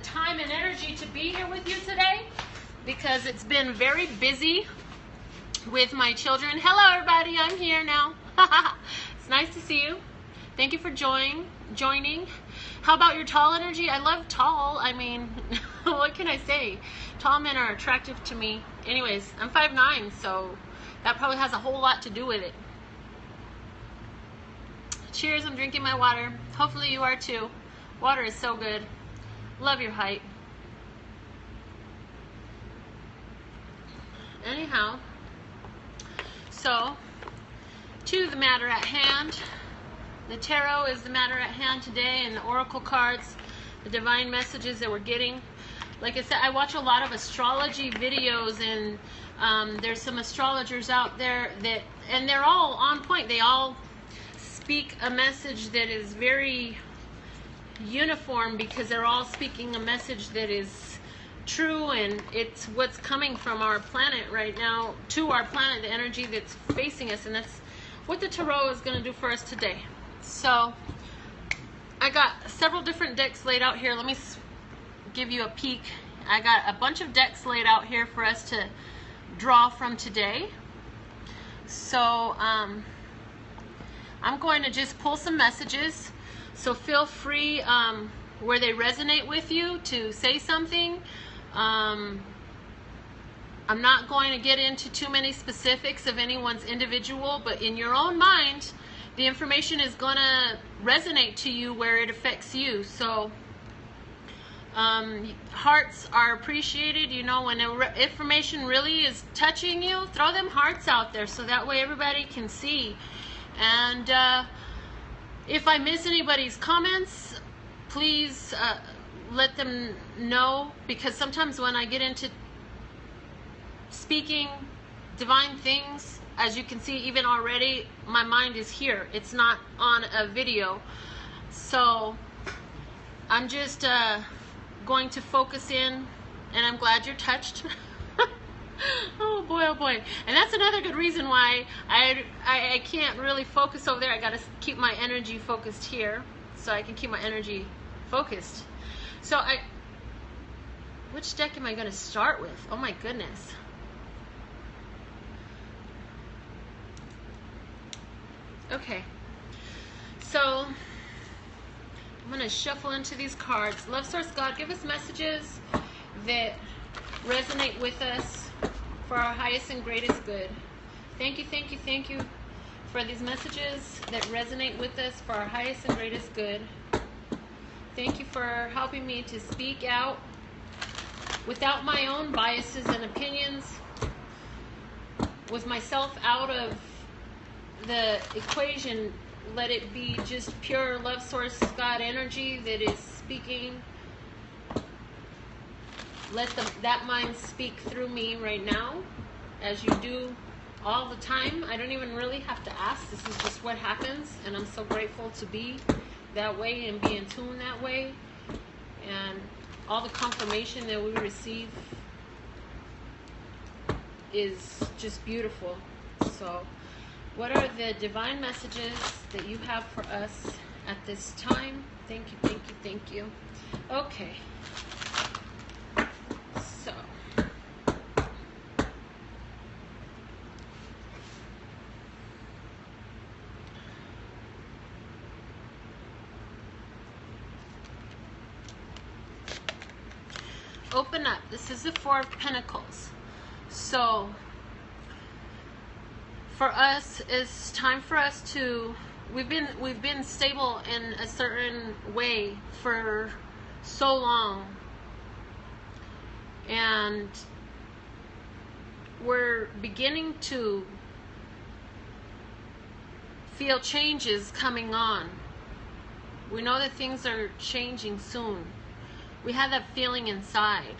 time and energy to be here with you today because it's been very busy with my children. Hello everybody, I'm here now. It's nice to see you. Thank you for joining. How about your tall energy? I love tall. I mean, what can I say? Tall men are attractive to me. Anyways, I'm 5'9", so that probably has a whole lot to do with it. Cheers, I'm drinking my water. Hopefully you are too. Water is so good. Love your height. Anyhow, so to the matter at hand. The tarot is the matter at hand today, and the oracle cards, the divine messages that we're getting. Like I said, I watch a lot of astrology videos, and there's some astrologers out there and they're all on point. They all speak a message that is very uniform because they're all speaking a message that is true, and it's what's coming from our planet right now to our planet, the energy that's facing us, and that's what the tarot is going to do for us today. So I got several different decks laid out here. Let me give you a peek. I got a bunch of decks laid out here for us to draw from today. So I'm going to just pull some messages. So feel free where they resonate with you to say something. I'm not going to get into too many specifics of anyone's individual, but in your own mind, the information is going to resonate to you where it affects you. So hearts are appreciated. You know, when information really is touching you, throw them hearts out there so that way everybody can see. And if I miss anybody's comments, please let them know, because sometimes when I get into speaking divine things, as you can see, even already, my mind is here. It's not on a video. So I'm just going to focus in, and I'm glad you're touched. Oh boy, oh boy. And that's another good reason why I can't really focus over there. I got to keep my energy focused here so I can keep my energy focused. So which deck am I going to start with? Oh my goodness. Okay, so I'm going to shuffle into these cards. Love Source God, give us messages that resonate with us for our highest and greatest good. Thank you, thank you, thank you for these messages that resonate with us for our highest and greatest good. Thank you for helping me to speak out without my own biases and opinions, with myself out of the equation. Let it be just pure Love Source God energy that is speaking. Let that mind speak through me right now, as you do all the time. I don't even really have to ask. This is just what happens, and I'm so grateful to be that way and be in tune that way. And all the confirmation that we receive is just beautiful. So what are the divine messages that you have for us at this time? Thank you, thank you, thank you. Okay. So open up. This is the Four of Pentacles. So for us, it's time for us to, we've been stable in a certain way for so long, and we're beginning to feel changes coming on. We know that things are changing soon. We have that feeling inside,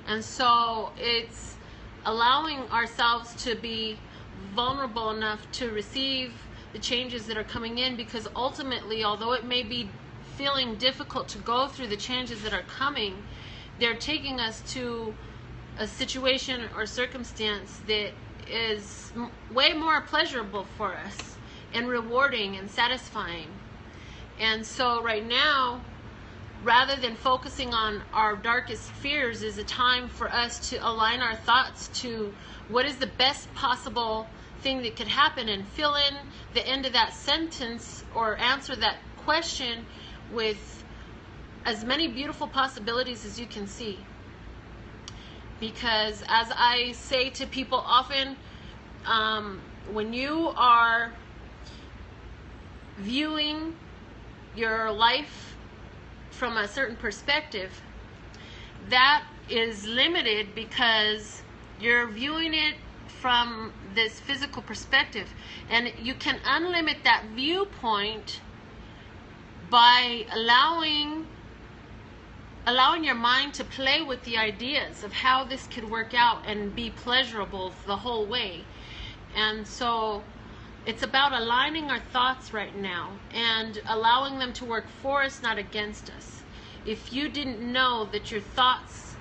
and so it's allowing ourselves to be vulnerable enough to receive the changes that are coming in, because ultimately, although it may be feeling difficult to go through the changes that are coming, they're taking us to a situation or circumstance that is way more pleasurable for us and rewarding and satisfying. And so right now rather than focusing on our darkest fears, is a time for us to align our thoughts to what is the best possible thing that could happen, and fill in the end of that sentence or answer that question with as many beautiful possibilities as you can see. Because as I say to people often, when you are viewing your life from a certain perspective, that is limited because you're viewing it from this physical perspective, and you can unlimit that viewpoint by allowing your mind to play with the ideas of how this could work out and be pleasurable the whole way. And so it's about aligning our thoughts right now and allowing them to work for us, not against us. If you didn't know that your thoughts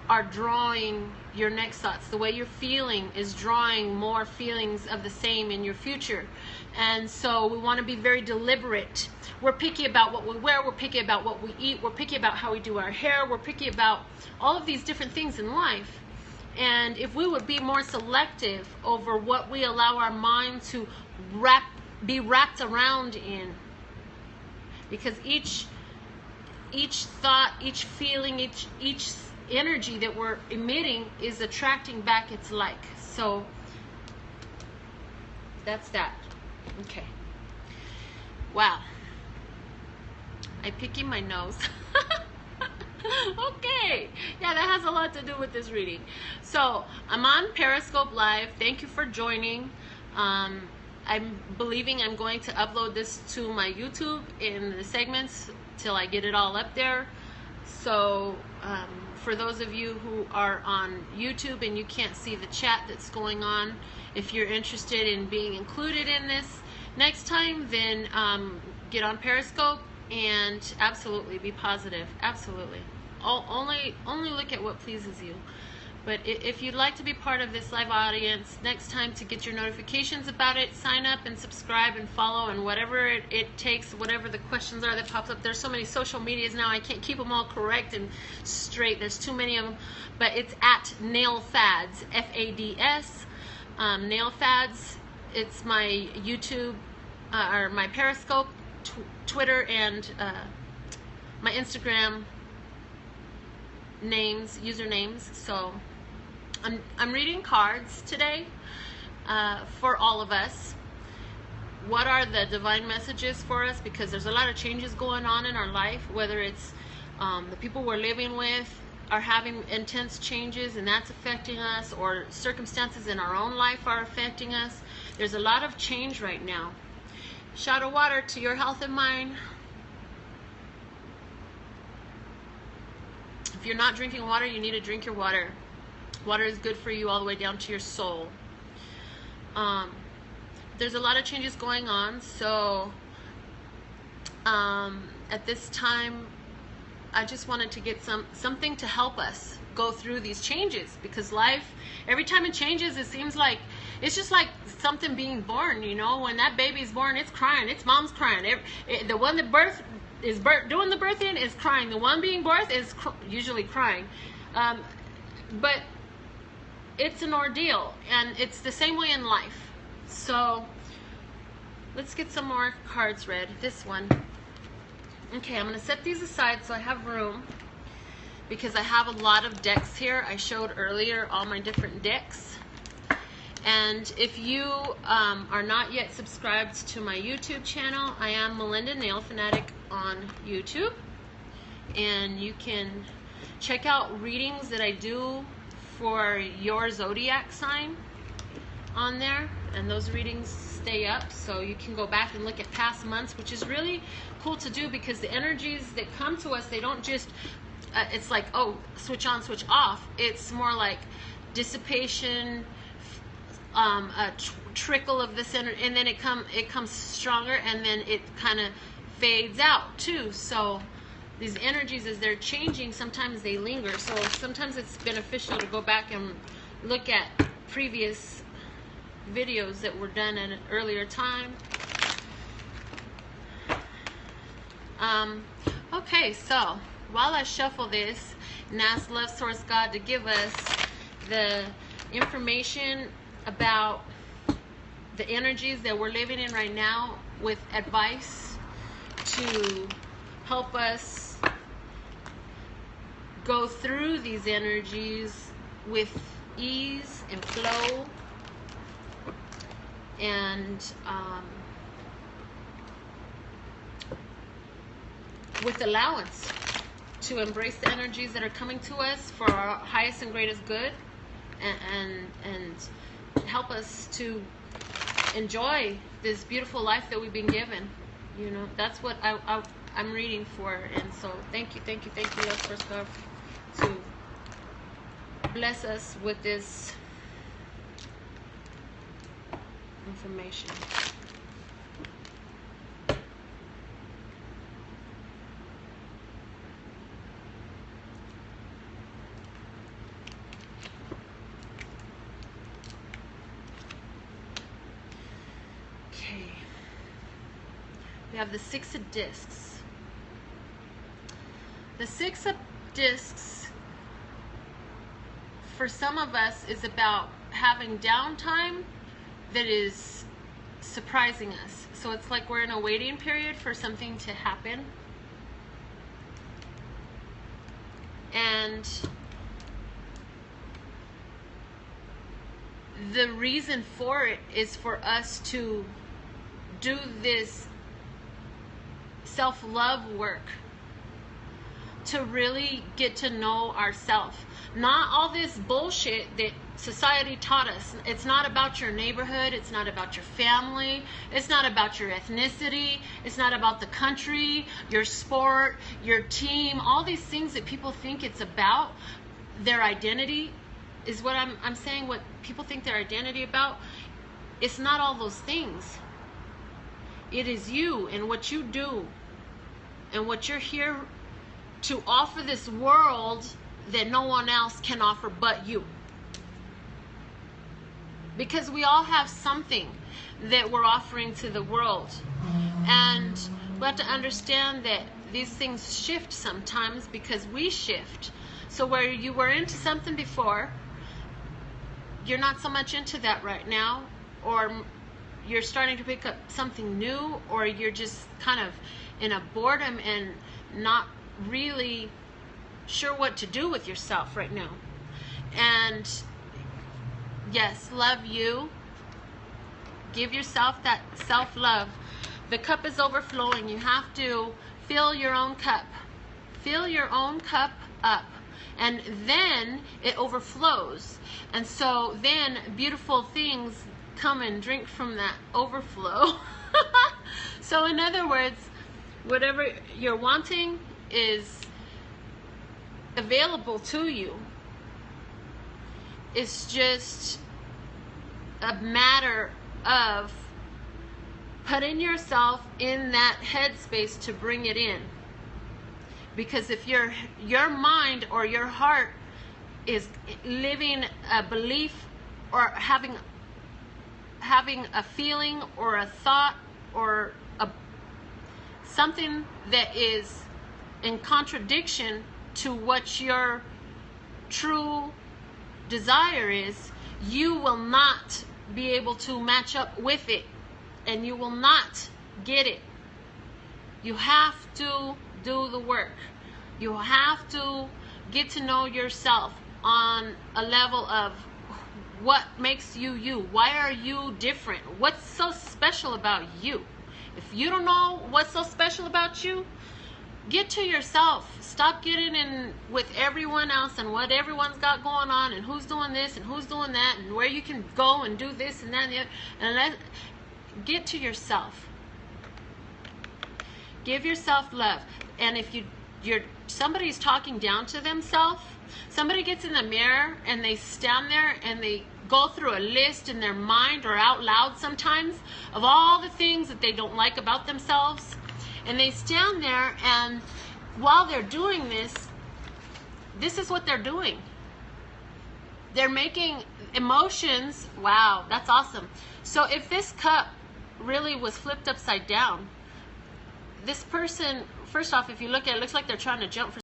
are drawing your next thoughts, the way you're feeling is drawing more feelings of the same in your future. And so we want to be very deliberate. We're picky about what we wear, we're picky about what we eat, we're picky about how we do our hair, we're picky about all of these different things in life. And if we would be more selective over what we allow our mind to be wrapped around in, because each thought, each feeling, each energy that we're emitting is attracting back its like. So that's that. Okay. Wow. I'm picking my nose. Okay. Yeah, that has a lot to do with this reading. So I'm on Periscope Live. Thank you for joining. I'm believing I'm going to upload this to my YouTube in the segments till I get it all up there. So for those of you who are on YouTube and you can't see the chat that's going on, if you're interested in being included in this next time, then get on Periscope and absolutely be positive. Absolutely. Only look at what pleases you. But if you'd like to be part of this live audience next time, to get your notifications about it, sign up and subscribe and follow, and whatever it takes, whatever the questions are that pops up. There's so many social medias now, I can't keep them all correct and straight. There's too many of them. But it's at NailFads, F-A-D-S, NailFads. It's my YouTube, or my Periscope, Twitter, and my Instagram usernames. So I'm reading cards today for all of us. What are the divine messages for us? Because there's a lot of changes going on in our life, whether it's the people we're living with are having intense changes and that's affecting us, or circumstances in our own life are affecting us. There's a lot of change right now. Shadow water to your health and mind. If you're not drinking water, you need to drink your water. Water is good for you all the way down to your soul. There's a lot of changes going on, so at this time I just wanted to get something to help us go through these changes, because life, every time it changes, it seems like it's just like something being born. You know, when that baby's born, it's crying, its mom's crying. The one that doing the birthing is crying. The one being birthed is usually crying. But it's an ordeal, and it's the same way in life. So let's get some more cards read. This one. Okay, I'm going to set these aside so I have room, because I have a lot of decks here. I showed earlier all my different decks. And if you are not yet subscribed to my YouTube channel, I am Melinda Nail Fanatic on YouTube. And you can check out readings that I do for your zodiac sign on there. And those readings stay up, so you can go back and look at past months, which is really cool to do, because the energies that come to us, they don't just, it's like, oh, switch on, switch off. It's more like dissipation, a trickle of this energy, and then it comes stronger, and then it kind of fades out too. So these energies, as they're changing, sometimes they linger. So sometimes it's beneficial to go back and look at previous videos that were done at an earlier time. Okay, so while I shuffle this and ask Love Source God to give us the information about the energies that we're living in right now, with advice to help us go through these energies with ease and flow, and with allowance to embrace the energies that are coming to us for our highest and greatest good, and help us to enjoy this beautiful life that we've been given. You know, that's what I'm reading for. And so thank you, Love Source God, to bless us with this information. We have the Six of Discs. The Six of Discs, for some of us, is about having downtime that is surprising us. So it's like we're in a waiting period for something to happen. And the reason for it is for us to do this self-love work, to really get to know ourselves. Not all this bullshit that society taught us. It's not about your neighborhood, it's not about your family, it's not about your ethnicity, it's not about the country, your sport, your team, all these things that people think it's about. Their identity is what I'm saying, what people think their identity about. It's not all those things. It is you and what you do and what you're here to offer this world that no one else can offer but you. Because we all have something that we're offering to the world. And we have to understand that these things shift sometimes because we shift. So where you were into something before, you're not so much into that right now, or you're starting to pick up something new, or you're just kind of in a boredom and not really sure what to do with yourself right now. And yes, love you. Give yourself that self-love. The cup is overflowing. You have to fill your own cup. Fill your own cup up. And then it overflows. And so then beautiful things come and drink from that overflow. So in other words, whatever you're wanting is available to you. It's just a matter of putting yourself in that headspace to bring it in. Because if your mind or your heart is living a belief or having a feeling or a thought or something that is in contradiction to what your true desire is, you will not be able to match up with it, and you will not get it. You have to do the work. You have to get to know yourself on a level of what makes you you. Why are you different? What's so special about you? If you don't know what's so special about you, get to yourself. Stop getting in with everyone else and what everyone's got going on and who's doing this and who's doing that and where you can go and do this and that and the other. And get to yourself. Give yourself love. And if somebody's talking down to themselves, somebody gets in the mirror and they stand there and they go through a list in their mind or out loud sometimes of all the things that they don't like about themselves. And they stand there, and while they're doing this, this is what they're doing. They're making emotions. Wow, that's awesome. So if this cup really was flipped upside down, this person first off, if you look at it, it looks like they're trying to jump for